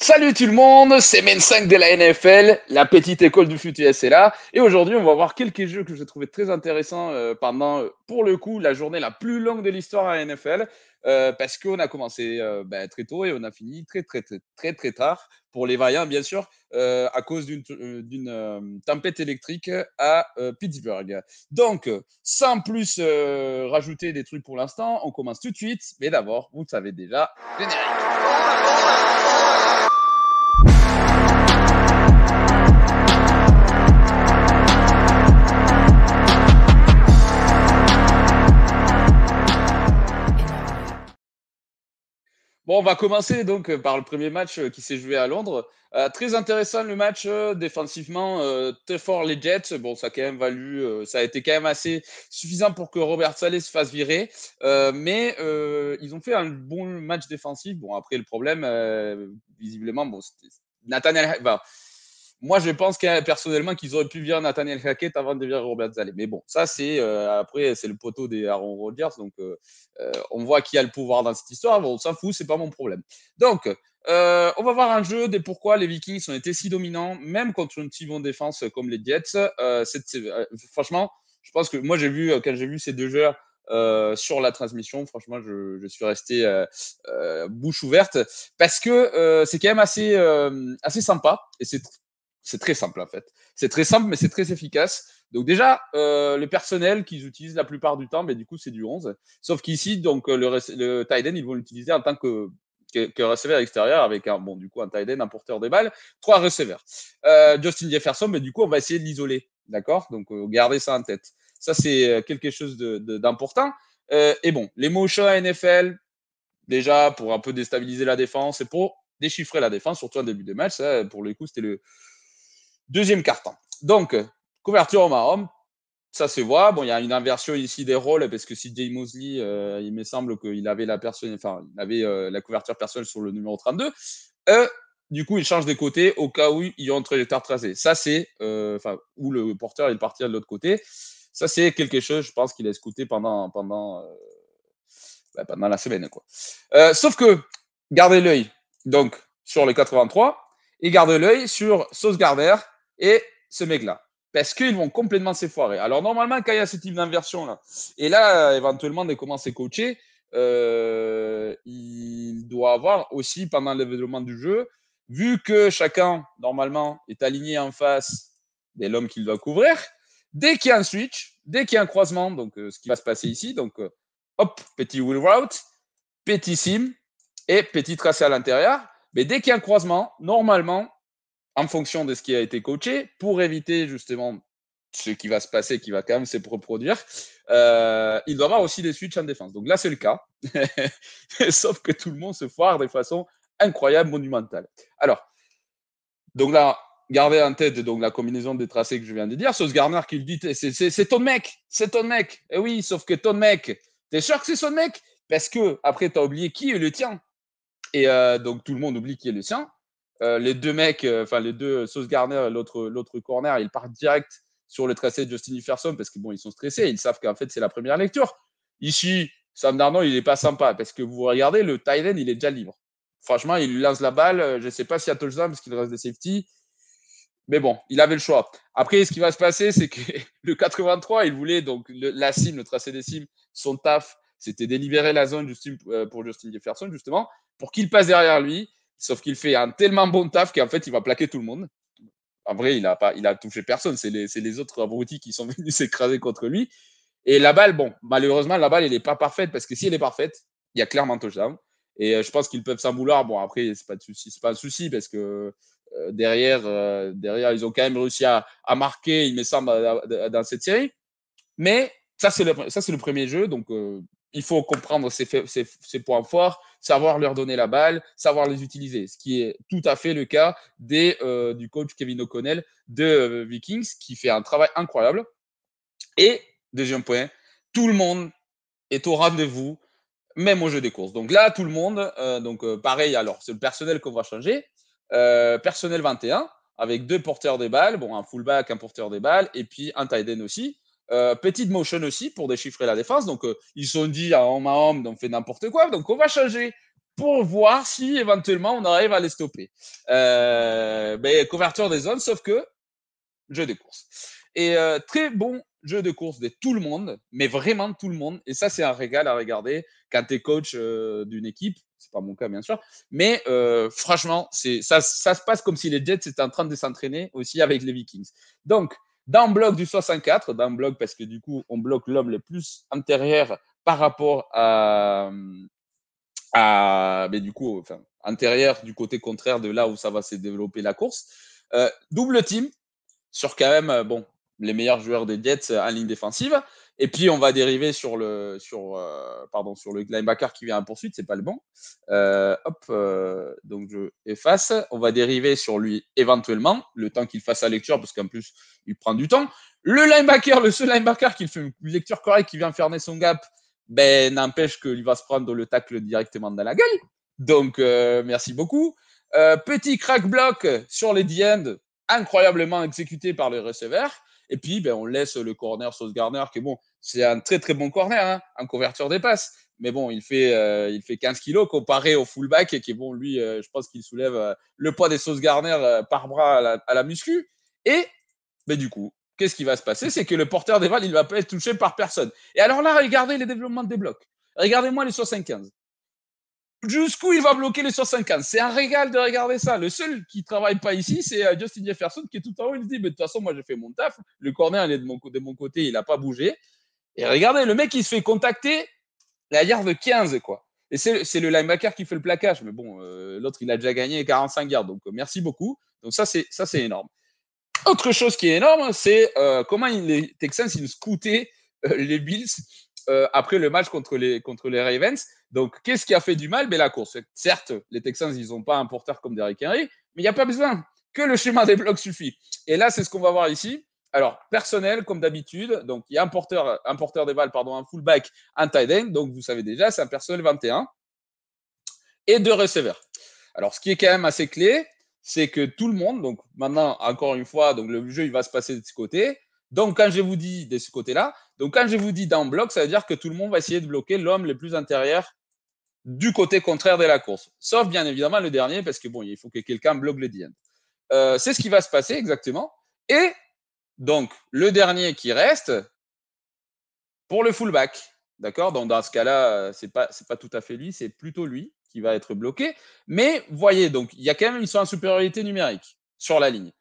Salut tout le monde, c'est Men5 de la NFL, la petite école du foot US est là. Et aujourd'hui, on va voir quelques jeux que j'ai trouvé très intéressants pendant, pour le coup, la journée la plus longue de l'histoire à la NFL. Parce qu'on a commencé très tôt et on a fini très tard pour les vaillants, bien sûr, à cause d'une tempête électrique à Pittsburgh. Donc, sans plus rajouter des trucs pour l'instant, on commence tout de suite. Mais d'abord, vous le savez déjà, générique. Bon, on va commencer donc par le premier match qui s'est joué à Londres. Très intéressant le match défensivement, très fort les Jets. Bon, ça a quand même ça a été quand même assez suffisant pour que Robert Saleh se fasse virer. Mais ils ont fait un bon match défensif. Bon, après le problème, visiblement, bon, c'était Nathaniel. Moi, je pense personnellement qu'ils auraient pu virer Nathaniel Hackett avant de virer Robert Saleh. Mais bon, ça c'est après c'est le poteau des Aaron Rodgers, donc on voit qui a le pouvoir dans cette histoire. Bon, on s'en fout, c'est pas mon problème. Donc, on va voir un jeu de pourquoi les Vikings ont été si dominants, même contre une si bonne défense comme les Jets. Franchement, je pense que moi, quand j'ai vu ces deux joueurs sur la transmission, franchement, je suis resté bouche ouverte parce que c'est quand même assez sympa et c'est très simple en fait. C'est très simple, mais c'est très efficace. Donc déjà, le personnel qu'ils utilisent la plupart du temps, mais du coup, c'est du 11. Sauf qu'ici, donc le tight end, ils vont l'utiliser en tant que receveur extérieur avec du coup, un tight end, un porteur des balles, 3 receveurs. Justin Jefferson, mais du coup, on va essayer de l'isoler. D'accord. Donc, gardez ça en tête. Ça, c'est quelque chose d'important. Et bon, les motions NFL, déjà, pour un peu déstabiliser la défense et pour déchiffrer la défense, surtout en début de match. Ça, pour le coup, c'était le deuxième quart-temps. Donc, couverture homme-à-homme, ça se voit. Bon, il y a une inversion ici des rôles parce que CJ Mosley, il me semble qu'il avait la couverture personnelle sur le numéro 32. Du coup, il change des côtés au cas où il y a une trajectoire tracée. Ça, c'est où le porteur est parti de l'autre côté. Ça, c'est quelque chose, je pense, qu'il a scouté pendant la semaine, quoi. Sauf que gardez l'œil donc sur les 83 et gardez l'œil sur Sauce Gardner et ce mec-là. Parce qu'ils vont complètement s'effoirer. Alors, normalement, quand il y a ce type d'inversion-là, et là, éventuellement, de commencer coacher, il doit avoir aussi, pendant le développement du jeu, vu que chacun, normalement, est aligné en face de l'homme qu'il doit couvrir, dès qu'il y a un switch, dès qu'il y a un croisement, donc ce qui va se passer ici, donc hop, petit wheel route, petit sim et petit tracé à l'intérieur. Mais dès qu'il y a un croisement, normalement, en fonction de ce qui a été coaché, pour éviter justement ce qui va se passer, qui va quand même se reproduire, il doit y avoir aussi des switches en défense. Donc là, c'est le cas. Sauf que tout le monde se foire de façon incroyable, monumentale. Alors, donc là, gardez en tête donc, la combinaison des tracés que je viens de dire. Sauce Garner qui le dit, c'est ton mec, c'est ton mec. Et oui, sauf que ton mec, t'es sûr que c'est son mec? Parce que après, tu as oublié qui est le tien. Et donc, tout le monde oublie qui est le sien. Les deux mecs, les deux, Sauce Garner et l'autre corner, ils partent direct sur le tracé de Justin Jefferson parce qu'ils ils sont stressés. Ils savent qu'en fait, c'est la première lecture. Ici, Sam Darnold, il n'est pas sympa parce que vous regardez, le tight end, il est déjà libre. Franchement, il lui lance la balle. Je ne sais pas s'il y a touchdown parce qu'il reste des safety. Mais bon, il avait le choix. Après, ce qui va se passer, c'est que le 83, il voulait donc la cible, le tracé des cibles, son taf, c'était délibérer la zone pour Justin Jefferson, justement, pour qu'il passe derrière lui. Sauf qu'il fait un tellement bon taf qu'en fait, il va plaquer tout le monde. En vrai, il a touché personne. C'est les autres abrutis qui sont venus s'écraser contre lui. Et la balle, bon, malheureusement, la balle, elle n'est pas parfaite parce que si elle est parfaite, il y a clairement touchdown. Et je pense qu'ils peuvent s'en vouloir. Bon, après, c'est pas un souci parce que derrière, ils ont quand même réussi à marquer, il me semble, dans cette série. Mais ça, c'est le premier jeu. Donc, il faut comprendre ses points forts, savoir leur donner la balle, savoir les utiliser. Ce qui est tout à fait le cas du coach Kevin O'Connell de Vikings, qui fait un travail incroyable. Et, deuxième point, tout le monde est au rendez-vous, même au jeu des courses. Donc là, tout le monde, pareil, alors c'est le personnel qu'on va changer. Personnel 21, avec deux porteurs des balles, bon, un fullback, un porteur des balles, et puis un tight end aussi. Petite motion aussi pour déchiffrer la défense. Donc, ils sont dit à homme, on fait n'importe quoi. Donc, on va changer pour voir si éventuellement on arrive à les stopper. Couverture des zones, sauf que jeu de course. Et très bon jeu de course de tout le monde, mais vraiment tout le monde. Et ça, c'est un régal à regarder quand tu es coach d'une équipe. C'est pas mon cas, bien sûr. Mais franchement, ça se passe comme si les Jets étaient en train de s'entraîner aussi avec les Vikings. Donc, dans le bloc du 64, dans le bloc parce que du coup, on bloque l'homme le plus antérieur par rapport du coup, enfin, antérieur du côté contraire de là où ça va se développer la course. Double team, sur quand même les meilleurs joueurs des Jets en ligne défensive. Et puis on va dériver sur le linebacker qui vient en poursuite, c'est pas le bon. Donc je efface. On va dériver sur lui éventuellement, le temps qu'il fasse sa lecture, parce qu'en plus il prend du temps. Le seul linebacker qui fait une lecture correcte, qui vient fermer son gap, n'empêche qu'il va se prendre le tacle directement dans la gueule. Donc merci beaucoup. Petit crack block sur les D-end, incroyablement exécuté par le receveur. Et puis, on laisse le corner Sauce Gardner, qui est bon, c'est un très très bon corner en couverture des passes. Mais bon, il fait 15 kilos comparé au fullback, qui est bon, lui, je pense qu'il soulève le poids des Sauce Gardner par bras à la muscu. Et du coup, qu'est-ce qui va se passer? C'est que le porteur des balles, il ne va pas être touché par personne. Et alors là, regardez les développements des blocs. Regardez-moi les 75. Jusqu'où il va bloquer les 75. C'est un régal de regarder ça. Le seul qui ne travaille pas ici, c'est Justin Jefferson qui est tout en haut. Il se dit, de toute façon, moi, j'ai fait mon taf. Le corner, il est de mon côté, il n'a pas bougé. Et regardez, le mec, il se fait contacter la yard 15, quoi. Et c'est le linebacker qui fait le plaquage. Mais bon, l'autre, il a déjà gagné 45 yards. Donc, merci beaucoup. Donc, ça, c'est énorme. Autre chose qui est énorme, c'est comment les Texans, ils scoutaient les Bills après le match contre les Ravens. Donc, qu'est-ce qui a fait du mal? La course. Certes, les Texans, ils n'ont pas un porteur comme Derrick Henry, mais il n'y a pas besoin. Que le schéma des blocs suffit. Et là, c'est ce qu'on va voir ici. Alors, personnel, comme d'habitude. Donc, il y a un porteur des balles, un fullback, un tight end. Donc, vous savez déjà, c'est un personnel 21. Et deux receveurs. Alors, ce qui est quand même assez clé, c'est que tout le monde, donc maintenant, encore une fois, donc le jeu, il va se passer de ce côté. Donc, quand je vous dis de ce côté-là, donc quand je vous dis down block, ça veut dire que tout le monde va essayer de bloquer l'homme le plus intérieur du côté contraire de la course. Sauf, bien évidemment, le dernier, parce que bon, il faut que quelqu'un bloque le D-end. C'est ce qui va se passer exactement. Et donc, le dernier qui reste, pour le fullback, d'accord? Donc, dans ce cas-là, c'est pas tout à fait lui, c'est plutôt lui qui va être bloqué. Mais voyez, donc, il y a quand même, ils sont en supériorité numérique sur la ligne.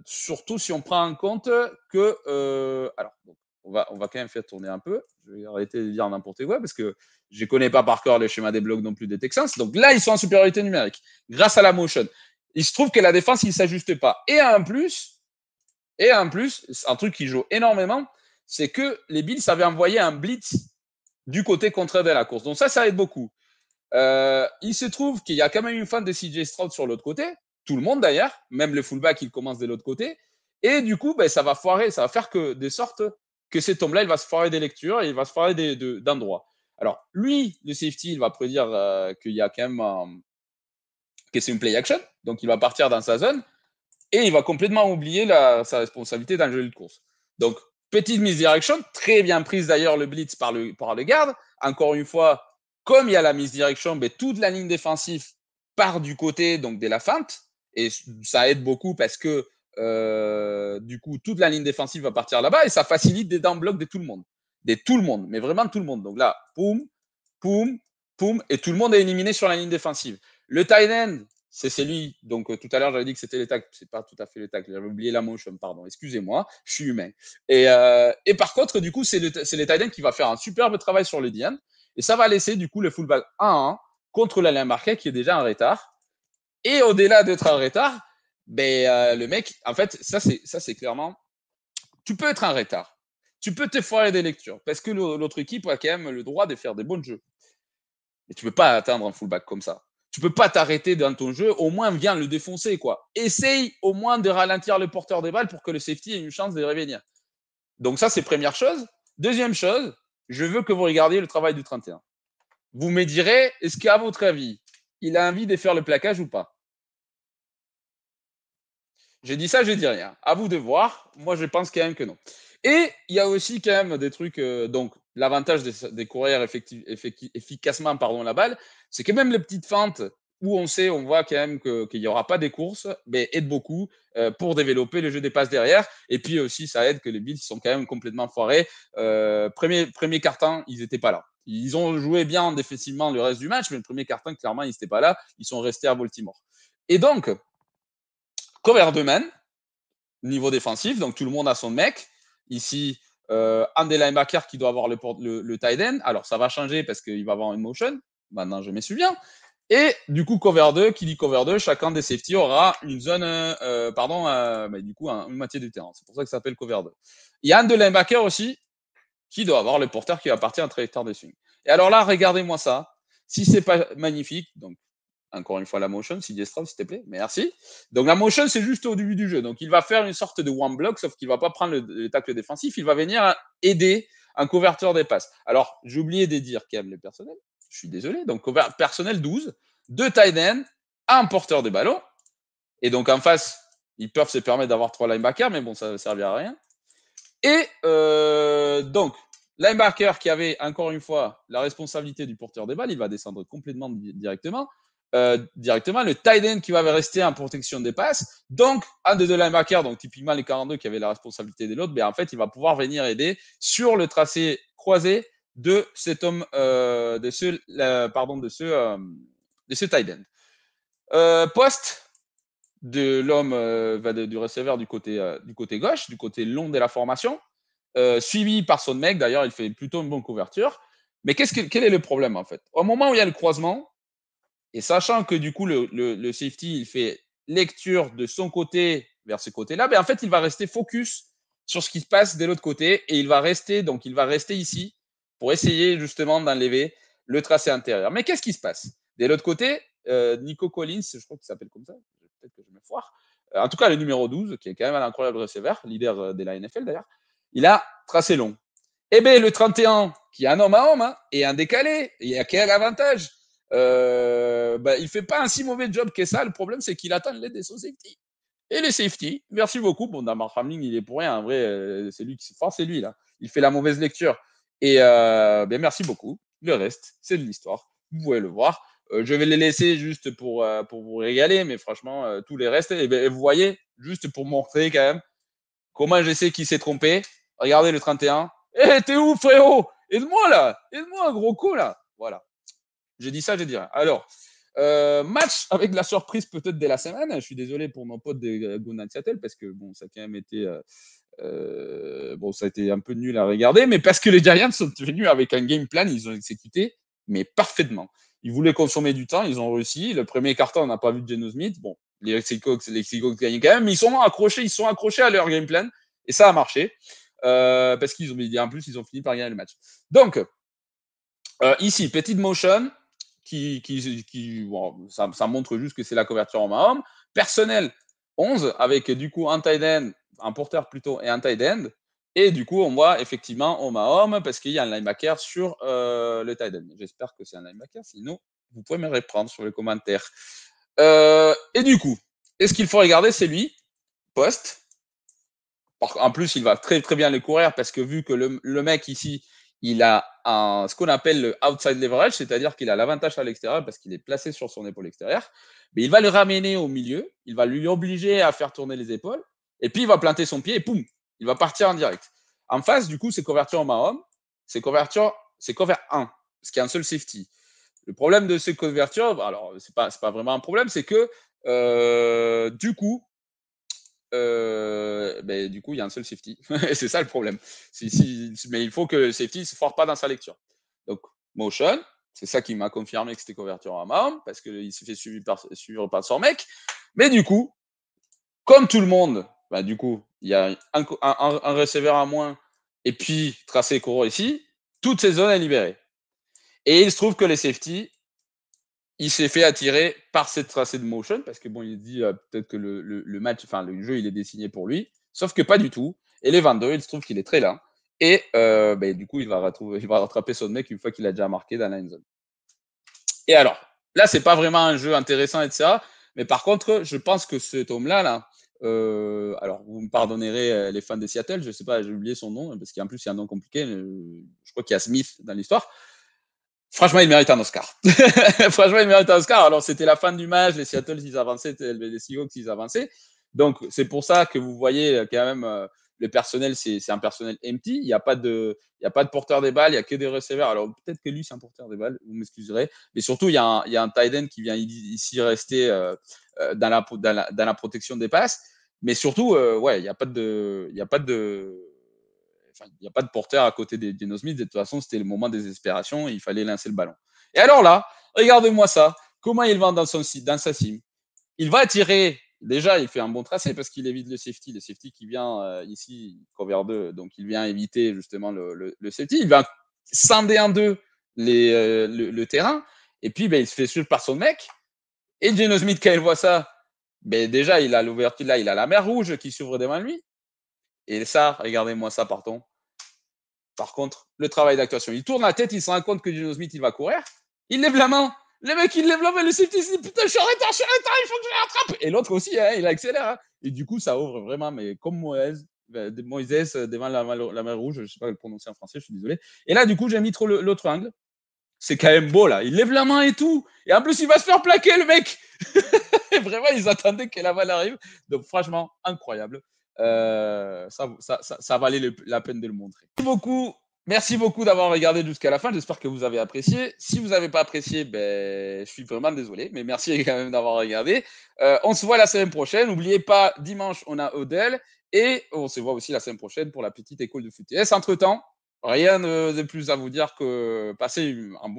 Surtout si on prend en compte que. Alors, donc, on va quand même faire tourner un peu. Je vais arrêter de dire n'importe quoi parce que je ne connais pas par cœur les schémas des blocs non plus des Texans. Donc là, ils sont en supériorité numérique grâce à la motion. Il se trouve que la défense, il ne s'ajuste pas. Et en plus, un truc qui joue énormément, c'est que les Bills avaient envoyé un blitz du côté contraire de la course. Donc ça aide beaucoup. Il se trouve qu'il y a quand même une fan de CJ Stroud sur l'autre côté, tout le monde d'ailleurs, même le fullback il commence de l'autre côté, et du coup ça va foirer, ça va faire que de sorte que cet homme-là il va se foirer des lectures et il va se foirer d'endroits. Alors lui, le safety, il va prédire qu'il y a quand même que c'est une play action, donc il va partir dans sa zone et il va complètement oublier sa responsabilité dans le jeu de course. Donc petite misdirection, très bien prise d'ailleurs le blitz par le garde. Encore une fois, comme il y a la misdirection, toute la ligne défensive part du côté donc de la feinte et ça aide beaucoup parce que du coup toute la ligne défensive va partir là-bas et ça facilite des down blocks de tout le monde, mais vraiment tout le monde. Donc là, poum, poum, poum, et tout le monde est éliminé sur la ligne défensive. Le tight end, c'est lui. Donc tout à l'heure, j'avais dit que c'était les tacles. C'est pas tout à fait les tacles. J'avais oublié la motion, pardon. Excusez-moi, je suis humain. Et par contre, du coup, c'est le tight end qui va faire un superbe travail sur le D-end. Et ça va laisser, du coup, le fullback 1-1 contre la linebacker qui est déjà en retard. Et au-delà d'être en retard, le mec, en fait, ça, c'est clairement. Tu peux être en retard. Tu peux te foirer des lectures. Parce que l'autre équipe a quand même le droit de faire des bons jeux. Mais tu peux pas atteindre un fullback comme ça. Tu peux pas t'arrêter dans ton jeu. Au moins, viens le défoncer, quoi. Essaye au moins de ralentir le porteur des balles pour que le safety ait une chance de revenir. Donc ça, c'est première chose. Deuxième chose, je veux que vous regardiez le travail du 31. Vous me direz, est-ce qu'à votre avis, il a envie de faire le plaquage ou pas? J'ai dit ça, je dis rien. À vous de voir. Moi, je pense quand même que non. Et il y a aussi quand même des trucs. Donc, l'avantage des coureurs efficacement la balle, c'est que même les petites fentes où on voit quand même qu'il n'y aura pas des courses, mais aide beaucoup pour développer le jeu des passes derrière. Et puis aussi, ça aide que les Bills sont quand même complètement foirés. Premier quart-temps, ils n'étaient pas là. Ils ont joué bien défensivement le reste du match, mais le premier quart-temps, clairement, ils n'étaient pas là. Ils sont restés à Baltimore. Et donc, cover 2 man, niveau défensif, donc tout le monde a son mec. Ici, un des linebackers qui doit avoir le tight end. Alors, ça va changer parce qu'il va avoir une motion. Maintenant, je me souviens. Et du coup, cover 2, qui dit cover 2, chacun des safety aura une zone, du coup, une moitié du terrain. C'est pour ça que ça s'appelle cover 2. Il y a un de linebackers aussi qui doit avoir le porteur qui va partir en trajectoire de swing. Et alors là, regardez-moi ça. Si c'est pas magnifique, donc encore une fois la motion, si Destrov, s'il te plaît, merci. Donc la motion, c'est juste au début du jeu. Donc il va faire une sorte de one block, sauf qu'il va pas prendre le tacle défensif, il va venir aider un couverteur des passes. Alors, j'ai oublié de dire qu'il y a le personnel. Je suis désolé. Donc personnel 12, 2 tight ends, un porteur de ballon. Et donc en face, ils peuvent se permettre d'avoir 3 linebackers, mais bon, ça ne servira à rien. Et donc, linebacker qui avait encore une fois la responsabilité du porteur des balles, il va descendre complètement directement. Le tight end qui va rester en protection des passes. Donc, un des deux linebackers, donc typiquement les 42 qui avaient la responsabilité de l'autre, en fait, il va pouvoir venir aider sur le tracé croisé de cet homme, de ce tight end. Poste de l'homme du receveur du côté gauche, du côté long de la formation, suivi par son mec. D'ailleurs, il fait plutôt une bonne couverture. Mais quel est le problème en fait? Au moment où il y a le croisement, et sachant que du coup, le safety, il fait lecture de son côté vers ce côté-là, en fait, il va rester focus sur ce qui se passe de l'autre côté et il va rester ici pour essayer justement d'enlever le tracé intérieur. Mais qu'est-ce qui se passe? De l'autre côté, Nico Collins, je crois qu'il s'appelle comme ça, peut-être que je me foire. En tout cas, le numéro 12, qui est quand même un incroyable receveur, leader de la NFL d'ailleurs, il a tracé long. Eh bien, le 31, qui est un homme à homme, et un décalé, et a quel avantage? Il ne fait pas un si mauvais job que ça. Le problème, c'est qu'il attend l'aide de son safety. Et les safety, merci beaucoup. Bon, Damar Hamlin, il est pour rien. En vrai, c'est lui qui se force, c'est lui, là. Il fait la mauvaise lecture. Et merci beaucoup. Le reste, c'est de l'histoire. Vous pouvez le voir. Je vais les laisser juste pour vous régaler, mais franchement, tous les restes, vous voyez, juste pour montrer quand même comment je sais qui s'est trompé. Regardez le 31. Eh, t'es où, frérot? Aide-moi, là. Aide-moi, gros con, là. Voilà. J'ai dit ça, j'ai dit rien. Alors, match avec la surprise peut-être de la semaine. Je suis désolé pour nos potes de Gunnan Seattle parce que bon, ça a quand même été ça a été un peu nul à regarder, mais parce que les Giants sont venus avec un game plan, ils ont exécuté, mais parfaitement. Ils voulaient consommer du temps, ils ont réussi. Le premier carton, on n'a pas vu de Geno Smith. Bon, les Seahawks gagnent quand même, mais ils sont accrochés à leur game plan et ça a marché parce qu'ils ont, en plus, ils ont fini par gagner le match. Donc, ici, petite motion ça montre juste que c'est la couverture en homme. Personnel 11 avec du coup un tight end, un porteur plutôt et un tight end. Et du coup, on voit effectivement homme à homme parce qu'il y a un linebacker sur le tight end. J'espère que c'est un linebacker, sinon vous pouvez me reprendre sur les commentaires. Et du coup, est-ce qu'il faut regarder? C'est lui, poste. En plus, il va très très bien les courir parce que vu que le mec ici, il a ce qu'on appelle le outside leverage, c'est-à-dire qu'il a l'avantage à l'extérieur parce qu'il est placé sur son épaule extérieure. Mais il va le ramener au milieu, il va lui obliger à faire tourner les épaules, et puis il va planter son pied et poum, il va partir en direct. En face, du coup, c'est couverture homme à homme, c'est cover 1, parce qu'il y a un seul safety. Le problème de ces couvertures, alors c'est pas vraiment un problème, c'est que du coup, du coup, il y a un seul safety. C'est ça le problème. Mais il faut que le safety ne se foire pas dans sa lecture. Donc, motion, c'est ça qui m'a confirmé que c'était couverture à Mahomes, parce qu'il s'est fait suivre par son mec. Mais du coup, comme tout le monde, du coup, il y a un receveur à moins, et puis tracé court ici, toute ces zones est libérée. Et il se trouve que les safety, il s'est fait attirer par cette tracée de motion parce que bon, il dit peut-être que le match, enfin le jeu, il est dessiné pour lui, sauf que pas du tout. Et les 22, il se trouve qu'il est très lent. Et du coup, il va rattraper son mec une fois qu'il a déjà marqué dans la end zone. Et alors, là, c'est pas vraiment un jeu intéressant, etc. Mais par contre, je pense que cet homme-là, Alors vous me pardonnerez, les fans des Seattle, je sais pas, j'ai oublié son nom, parce qu'en plus, il y a un nom compliqué, je crois qu'il y a Smith dans l'histoire. Franchement, il mérite un Oscar. Franchement, il mérite un Oscar. Alors, c'était la fin du match, les Seattle, ils avançaient, les Seahawks, ils avançaient. Donc, c'est pour ça que vous voyez quand même le personnel, c'est un personnel empty. Il y a pas de porteur des balles, il y a que des receveurs. Alors, peut-être que lui, c'est un porteur des balles, vous m'excuserez. Mais surtout, il y a un tight end qui vient ici rester dans la protection des passes. Mais surtout, ouais, il y a pas de, enfin, il n'y a pas de porteur à côté des Geno Smith. De toute façon, c'était le moment de désespération. Il fallait lancer le ballon. Et alors là, regardez-moi ça. Comment il va dans sa sim. Il va tirer. Déjà, il fait un bon tracé parce qu'il évite le safety. Le safety qui vient ici, cover 2. Donc, il vient éviter justement le safety. Il va scinder en deux le terrain. Et puis, ben, il se fait suivre par son mec. Et Geno Smith, quand il voit ça, ben, déjà, il a l'ouverture là. Il a la mer rouge qui s'ouvre devant lui. Et ça, regardez-moi ça, pardon. Par contre, le travail d'actuation. Il tourne la tête, il se rend compte que Geno Smith, il va courir. Il lève la main. Le mec, il lève la main, le safety, il se dit putain, je suis en retard, il faut que je le rattrape. Et l'autre aussi, hein, il accélère. Hein. Et du coup, ça ouvre vraiment, mais comme Moïse devant la main rouge, je ne sais pas le prononcer en français, je suis désolé. Et là, du coup, j'ai mis trop l'autre angle. C'est quand même beau, là. Il lève la main et tout. Et en plus, il va se faire plaquer, le mec. Vraiment, ils attendaient que la balle arrive. Donc, franchement, incroyable. Ça valait la peine de le montrer. Merci beaucoup d'avoir regardé jusqu'à la fin. J'espère que vous avez apprécié. Si vous n'avez pas apprécié, ben, je suis vraiment désolé, mais merci quand même d'avoir regardé. On se voit la semaine prochaine. N'oubliez pas, dimanche, on a Odell et on se voit aussi la semaine prochaine pour la petite école de foot. Entre-temps, rien de plus à vous dire que passer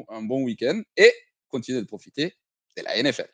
un bon week-end et continuez de profiter de la NFL.